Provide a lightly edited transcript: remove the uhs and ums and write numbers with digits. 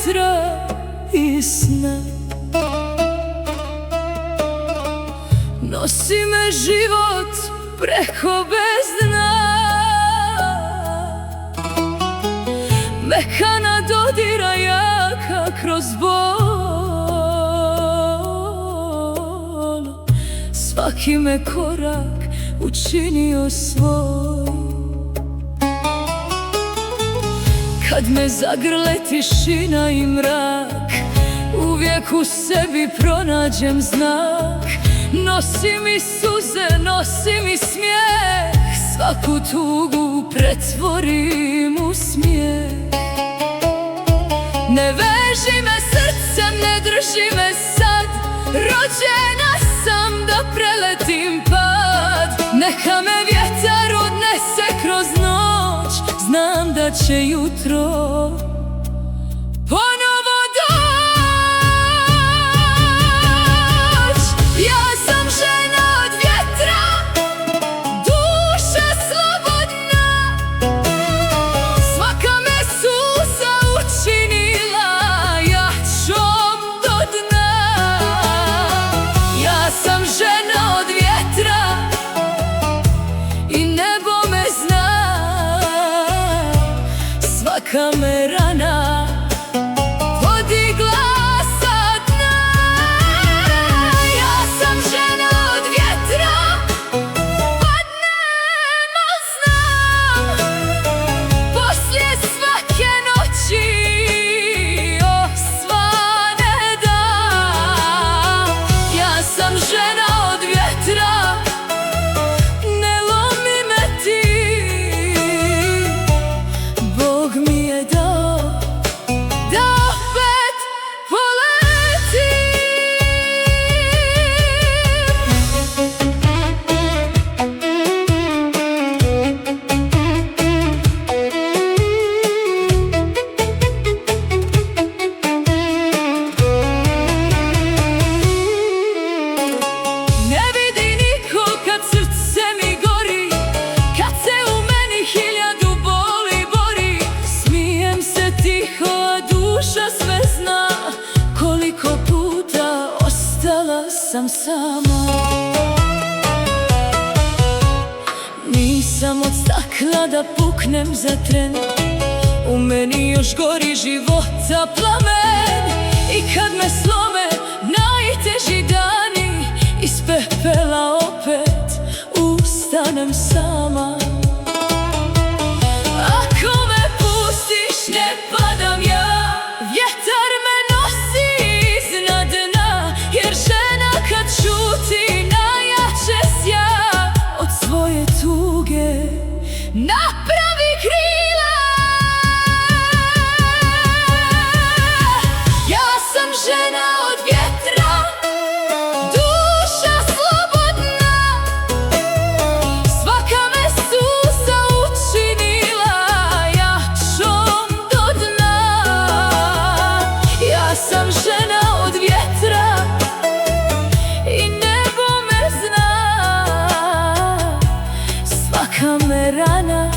vjetra i sna. Nosi me život preko bezdna, mekana dodira jaka kroz bol. Svaki me korak učinio svoj. Kad me zagrle tišina i mrak, uvijek u sebi pronađem znak. Nosi mi suze, nosi mi smijeh, svaku tugu pretvorim u smijeh. Ne veži me srcem, ne drži me sad, rođena sam da preletim pad. Neka me vjetar odnese kroz noć, znam da će jutro ponovo doć. Ja sam žena od vjetra, duša slobodna, svaka me suza učinila jačom do dna. Ja sam žena od vjetra i nebo me zna, svaka me rana podigla sa dna. Ja sam žena od vjetra, padnem, al znam, poslije svake noći osvane dan. Ja sam žena od vjetra, ne lomi me ti, Bog mi je dao da opet poletim. Ne vidi niko kad srce mi gori, kad se u meni hiljadu boli bori. Smijem se tiho, a duša sve zna, koliko puta ostala sam sama. Nisam od stakla da puknem za tren, u meni još gori života plamen. I kad me slome najteži dani, iz pepela opet ustanem sama. Ako me pustiš ne padam ja, vjetar me nosi iznad dna. Jer žena kad šuti najjače sja, od svoje tuge napravi krila. Ja sam žena od vjetra, duša slobodna, svaka me suza učinila jačom do dna. Ja sam žena od vjetra i nebo me zna, svaka me rana